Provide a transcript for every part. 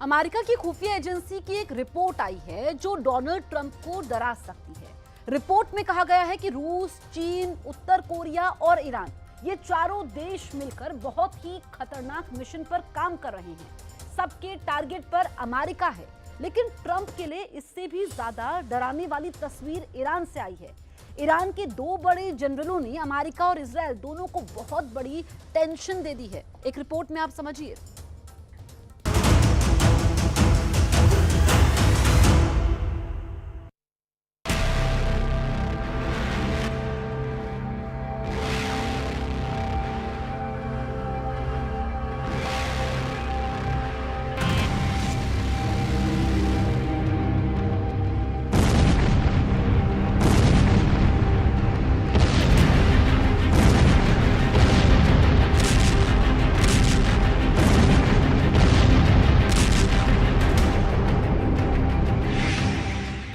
America की खुफिया agency की एक रिपोर्ट आई है जो डोनाल्ड ट्रंप को डरा सकती है। रिपोर्ट में कहा गया है कि रूस, चीन, उत्तर कोरिया और ईरान ये चारों देश मिलकर बहुत ही खतरनाक मिशन पर काम कर रहे हैं। सबके टारगेट पर अमेरिका है, लेकिन ट्रंप के लिए इससे भी ज्यादा डराने वाली तस्वीर ईरान से आई है। ईरान के दो बड़े जनरलों ने अमेरिका और इजराइल दोनों को बहुत बड़ी टेंशन दे दी है। एक रिपोर्ट में आप समझिए।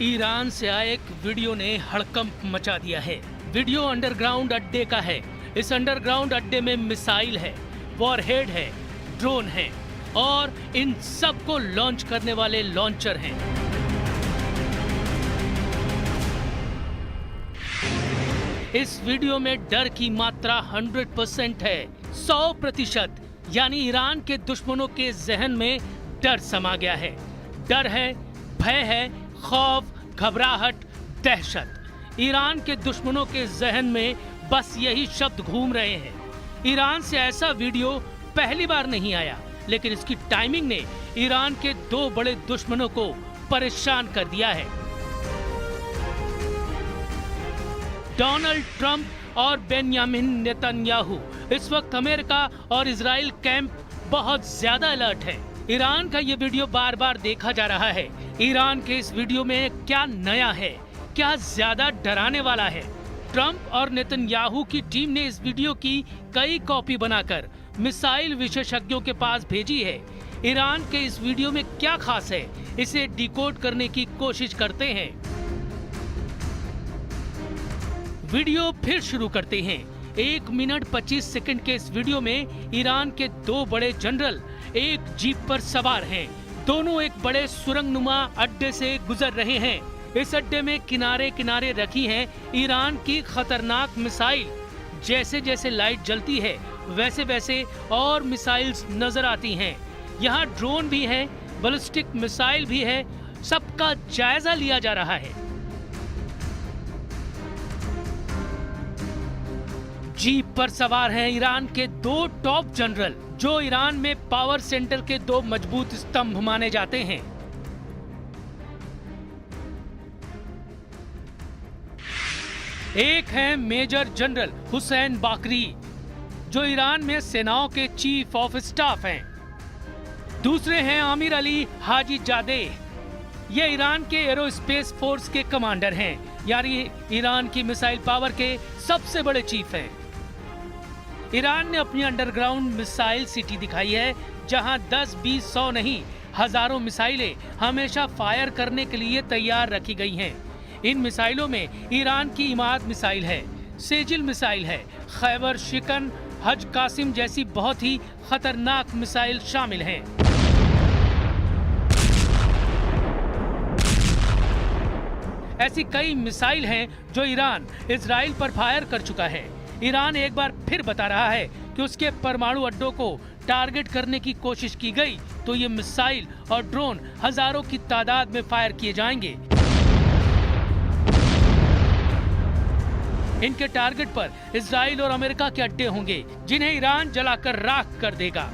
ईरान से आए एक वीडियो ने हड़कंप मचा दिया है। वीडियो अंडरग्राउंड अड्डे का है। इस अंडरग्राउंड अड्डे में मिसाइल है, वॉरहेड है, ड्रोन है और इन सब को लॉन्च करने वाले लॉन्चर हैं। इस वीडियो में डर की मात्रा 100% है, 100%। यानी ईरान के दुश्मनों के जहन में डर समा गया है। डर है, भय है, खौफ, घबराहट, दहशत। ईरान के दुश्मनों के जहन में बस यही शब्द घूम रहे हैं। ईरान से ऐसा वीडियो पहली बार नहीं आया, लेकिन इसकी टाइमिंग ने ईरान के दो बड़े दुश्मनों को परेशान कर दिया है। डोनाल्ड ट्रंप और बेंयामिन नेतन्याहू इस वक्त अमेरिका और इजराइल कैंप बहुत ज्यादा अलर्ट है। ईरान का ये वीडियो बार बार देखा जा रहा है। ईरान के इस वीडियो में क्या नया है, क्या ज्यादा डराने वाला है? ट्रंप और नेतन्याहू की टीम ने इस वीडियो की कई कॉपी बनाकर मिसाइल विशेषज्ञों के पास भेजी है। ईरान के इस वीडियो में क्या खास है, इसे डिकोड करने की कोशिश करते हैं। वीडियो फिर शुरू करते हैं। 1 मिनट 25 सेकंड के इस वीडियो में ईरान के दो बड़े जनरल एक जीप पर सवार हैं। दोनों एक बड़े सुरंगनुमा अड्डे से गुजर रहे हैं। इस अड्डे में किनारे किनारे रखी हैं ईरान की खतरनाक मिसाइल। जैसे जैसे लाइट जलती है वैसे वैसे और मिसाइल्स नजर आती हैं। यहाँ ड्रोन भी है, बैलिस्टिक मिसाइल भी है। सबका जायजा लिया जा रहा है। जीप पर सवार हैं ईरान के दो टॉप जनरल, जो ईरान में पावर सेंटर के दो मजबूत स्तंभ माने जाते हैं। एक है मेजर जनरल हुसैन बाकरी, जो ईरान में सेनाओं के चीफ ऑफ स्टाफ हैं। दूसरे हैं आमिर अली हाजी जादे, ये ईरान के एरोस्पेस फोर्स के कमांडर हैं, यानी ईरान की मिसाइल पावर के सबसे बड़े चीफ हैं। ईरान ने अपनी अंडरग्राउंड मिसाइल सिटी दिखाई है, जहां 10, 20, 100 नहीं, हजारों मिसाइलें हमेशा फायर करने के लिए तैयार रखी गई हैं। इन मिसाइलों में ईरान की इमाद मिसाइल है, सेजिल मिसाइल है, खैबर शिकन, हज कासिम जैसी बहुत ही खतरनाक मिसाइल शामिल हैं। ऐसी कई मिसाइल हैं जो ईरान इजराइल पर फायर कर चुका है। ईरान एक बार फिर बता रहा है कि उसके परमाणु अड्डों को टारगेट करने की कोशिश की गई तो ये मिसाइल और ड्रोन हजारों की तादाद में फायर किए जाएंगे। इनके टारगेट पर इजराइल और अमेरिका के अड्डे होंगे, जिन्हें ईरान जलाकर राख कर देगा।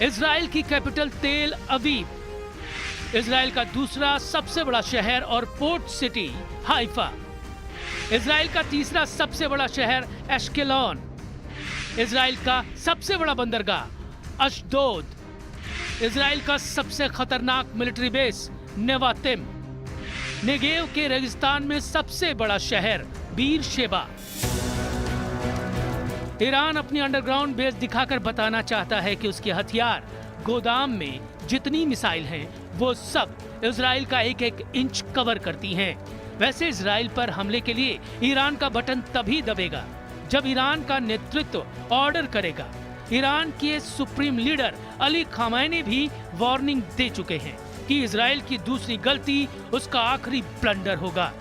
इजराइल की कैपिटल तेल अवीव, इजराइल का दूसरा सबसे बड़ा शहर और पोर्ट सिटी हाइफा, इजराइल का तीसरा सबसे बड़ा शहर एश्केलॉन, इजराइल का सबसे बड़ा बंदरगाह अशदोद, इजराइल का सबसे खतरनाक मिलिट्री बेस नेवातिम, नेगेव के रेगिस्तान में सबसे बड़ा शहर बीरशेबा। ईरान अपनी अंडरग्राउंड बेस दिखाकर बताना चाहता है कि उसके हथियार गोदाम में जितनी मिसाइल हैं वो सब इजराइल का एक एक इंच कवर करती हैं। वैसे इजराइल पर हमले के लिए ईरान का बटन तभी दबेगा जब ईरान का नेतृत्व ऑर्डर करेगा। ईरान के सुप्रीम लीडर अली खामैनी भी वार्निंग दे चुके हैं कि इजराइल की दूसरी गलती उसका आखिरी ब्लंडर होगा।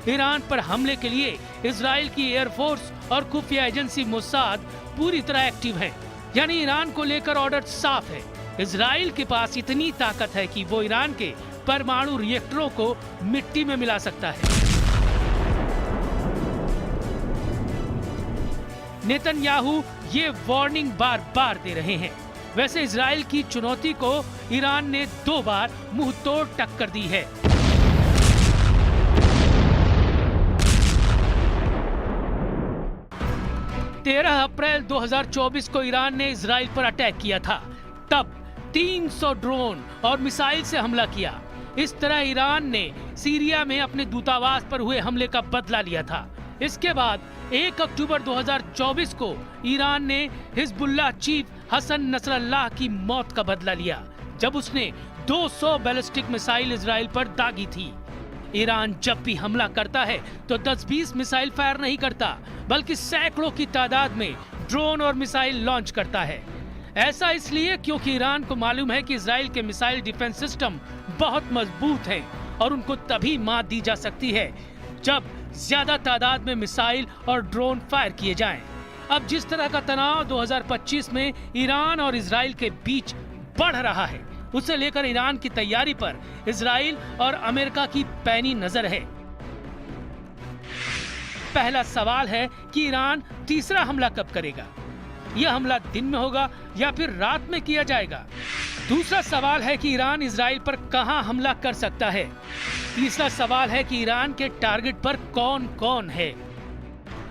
ईरान पर हमले के लिए इजराइल की एयरफोर्स और खुफिया एजेंसी मोसाद पूरी तरह एक्टिव है। यानी ईरान को लेकर ऑर्डर साफ है। इजराइल के पास इतनी ताकत है कि वो ईरान के परमाणु रिएक्टरों को मिट्टी में मिला सकता है। नेतन्याहू ये वार्निंग बार बार दे रहे हैं। वैसे इजराइल की चुनौती को ईरान ने 2 बार मुंह तोड़ टक्कर दी है। अप्रैल 2024 को ईरान ने इजराइल पर अटैक किया था। तब 300 ड्रोन और मिसाइल से हमला किया। इस तरह ईरान ने सीरिया में अपने दूतावास पर हुए हमले का बदला लिया था। इसके बाद 1 अक्टूबर 2024 को ईरान ने हिजबुल्लाह चीफ हसन नसरल्लाह की मौत का बदला लिया, जब उसने 200 बैलिस्टिक मिसाइल इजराइल पर दागी थी। ईरान जब भी हमला करता है तो 10-20 मिसाइल फायर नहीं करता, बल्कि सैकड़ों की तादाद में ड्रोन और मिसाइल लॉन्च करता है। ऐसा इसलिए क्योंकि ईरान को मालूम है कि इजराइल के मिसाइल डिफेंस सिस्टम बहुत मजबूत हैं और उनको तभी मात दी जा सकती है जब ज्यादा तादाद में मिसाइल और ड्रोन फायर किए जाएं। अब जिस तरह का तनाव 2025 में ईरान और इजराइल के बीच बढ़ रहा है, उसे लेकर ईरान की तैयारी पर इजराइल और अमेरिका की पैनी नजर है। पहला सवाल है कि ईरान तीसरा हमला कब करेगा? यह हमला दिन में होगा या फिर रात में किया जाएगा? दूसरा सवाल है कि ईरान इजराइल पर कहां हमला कर सकता है? तीसरा सवाल है कि ईरान के टारगेट पर कौन कौन है?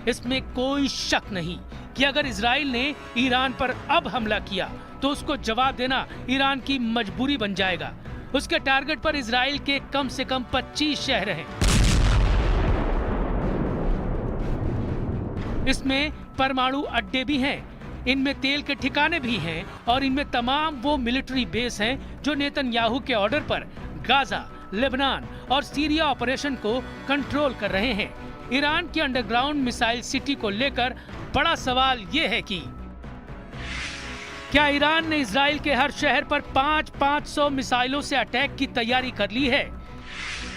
इसमें कोई शक नहीं कि अगर इजराइल ने ईरान पर अब हमला किया तो उसको जवाब देना ईरान की मजबूरी बन जाएगा। उसके टारगेट पर इजराइल के कम से कम 25 शहर हैं। इसमें परमाणु अड्डे भी हैं, इनमें तेल के ठिकाने भी हैं और इनमें तमाम वो मिलिट्री बेस हैं जो नेतन्याहू के ऑर्डर पर गाजा, लेबनान और सीरिया ऑपरेशन को कंट्रोल कर रहे हैं। ईरान की अंडरग्राउंड मिसाइल सिटी को लेकर बड़ा सवाल ये है कि क्या ईरान ने इजराइल के हर शहर पर 500 मिसाइलों से अटैक की तैयारी कर ली है?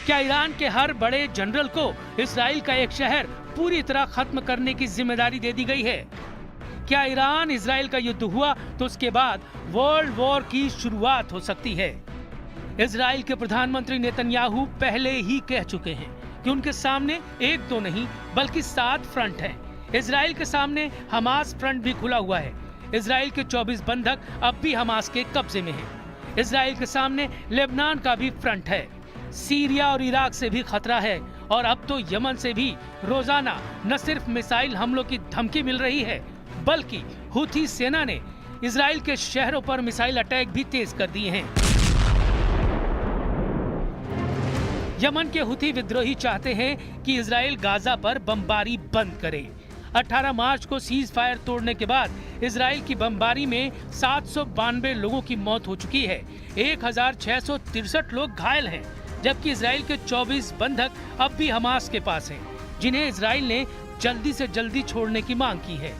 क्या ईरान के हर बड़े जनरल को इजराइल का एक शहर पूरी तरह खत्म करने की जिम्मेदारी दे दी गई है? क्या ईरान इजराइल का युद्ध हुआ तो उसके बाद वर्ल्ड वॉर की शुरुआत हो सकती है? इजराइल के प्रधानमंत्री नेतन्याहू पहले ही कह चुके हैं कि उनके सामने 1-2 नहीं बल्कि 7 फ्रंट हैं। इजराइल के सामने हमास फ्रंट भी खुला हुआ है। इजराइल के 24 बंधक अब भी हमास के कब्जे में हैं। इजराइल के सामने लेबनान का भी फ्रंट है। सीरिया और इराक से भी खतरा है और अब तो यमन से भी रोजाना न सिर्फ मिसाइल हमलों की धमकी मिल रही है, बल्कि हुथी सेना ने इजराइल के शहरों पर मिसाइल अटैक भी तेज कर दिए हैं। यमन के हुथी विद्रोही चाहते हैं कि इजराइल गाजा पर बमबारी बंद करे। 18 मार्च को सीज फायर तोड़ने के बाद इजराइल की बमबारी में 792 लोगों की मौत हो चुकी है। 1663 लोग घायल हैं, जबकि इजराइल के 24 बंधक अब भी हमास के पास हैं, जिन्हें इजराइल ने जल्दी से जल्दी छोड़ने की मांग की है।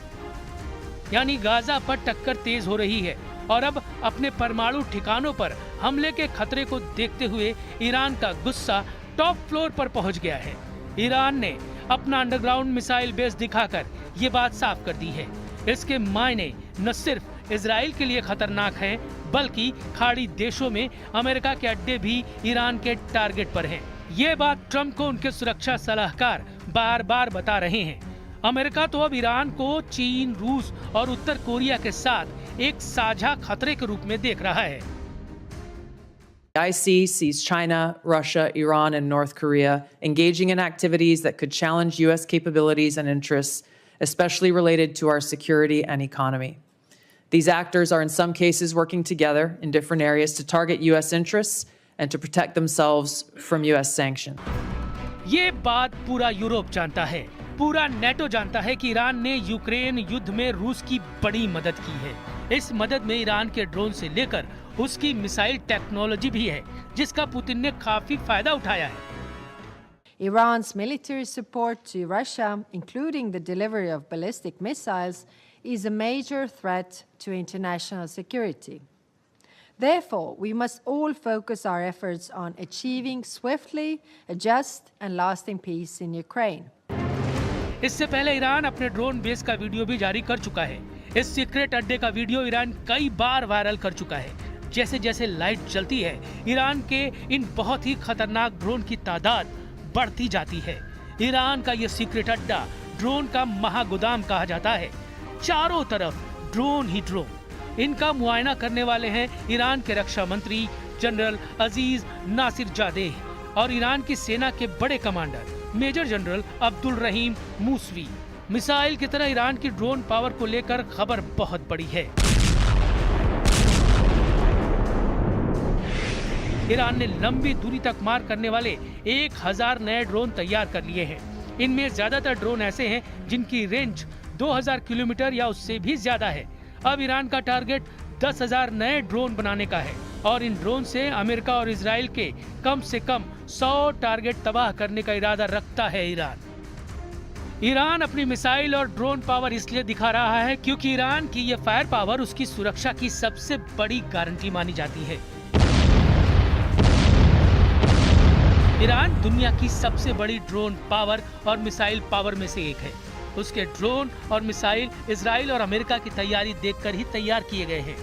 यानी गाजा पर टक्कर तेज हो रही है और अब अपने परमाणु ठिकानों पर हमले के खतरे को देखते हुए ईरान का गुस्सा टॉप फ्लोर पर पहुंच गया है। ईरान ने अपना अंडरग्राउंड मिसाइल बेस दिखाकर ये बात साफ कर दी है। इसके मायने न सिर्फ इजराइल के लिए खतरनाक हैं, बल्कि खाड़ी देशों में अमेरिका के अड्डे भी ईरान के टारगेट पर हैं। ये बात ट्रंप को उनके सुरक्षा सलाहकार बार बार बता रहे हैं। अमेरिका तो अब ईरान को चीन, रूस और उत्तर कोरिया के साथ एक साझा खतरे के रूप में देख रहा है। IC sees China, Russia, Iran, and North Korea engaging in activities that could challenge U.S. capabilities and interests, especially related to our security and economy. These actors are in some cases working together in different areas to target U.S. interests and to protect themselves from U.S. sanction. ये बात पूरा Europe जानता है, पूरा NATO जानता है कि Iran ने यूक्रेन युद्ध में रूस की बड़ी मदद की है। इस मदद में ईरान के ड्रोन से लेकर उसकी मिसाइल टेक्नोलॉजी भी है, जिसका पुतिन ने काफी फायदा उठाया है। Iran's military support to Russia, including the delivery of ballistic missiles, is a major threat to international security. Therefore, we must all focus our efforts on achieving swiftly a just and lasting peace in Ukraine. इससे पहले Iran अपने drone base का video भी जारी कर चुका है। इस सीक्रेट अड्डे का वीडियो ईरान कई बार वायरल कर चुका है। जैसे जैसे लाइट जलती है, ईरान के इन बहुत ही खतरनाक ड्रोन की तादाद बढ़ती जाती है। ईरान का ये सीक्रेट अड्डा ड्रोन का महागोदाम कहा जाता है। चारों तरफ ड्रोन ही ड्रोन। इनका मुआयना करने वाले हैं ईरान के रक्षा मंत्री जनरल अजीज नासिरजादेह और ईरान की सेना के बड़े कमांडर मेजर जनरल अब्दुल रहीम मूसवी। मिसाइल की तरह ईरान की ड्रोन पावर को लेकर खबर बहुत बड़ी है। ईरान ने लंबी दूरी तक मार करने वाले 1000 नए ड्रोन तैयार कर लिए हैं। इनमें ज्यादातर ड्रोन ऐसे हैं जिनकी रेंज 2000 किलोमीटर या उससे भी ज्यादा है। अब ईरान का टारगेट 10,000 नए ड्रोन बनाने का है और इन ड्रोन से अमेरिका और इजराइल के कम से कम 100 टारगेट तबाह करने का इरादा रखता है ईरान अपनी मिसाइल और ड्रोन पावर इसलिए दिखा रहा है क्योंकि ईरान की ये फायर पावर उसकी सुरक्षा की सबसे बड़ी गारंटी मानी जाती है। ईरान दुनिया की सबसे बड़ी ड्रोन पावर और मिसाइल पावर में से एक है। उसके ड्रोन और मिसाइल इजराइल और अमेरिका की तैयारी देखकर ही तैयार किए गए हैं।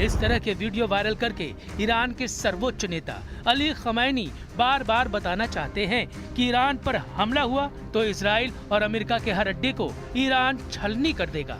इस तरह के वीडियो वायरल करके ईरान के सर्वोच्च नेता अली खमैनी बार बार बताना चाहते हैं कि ईरान पर हमला हुआ तो इजराइल और अमेरिका के हर अड्डे को ईरान छलनी कर देगा।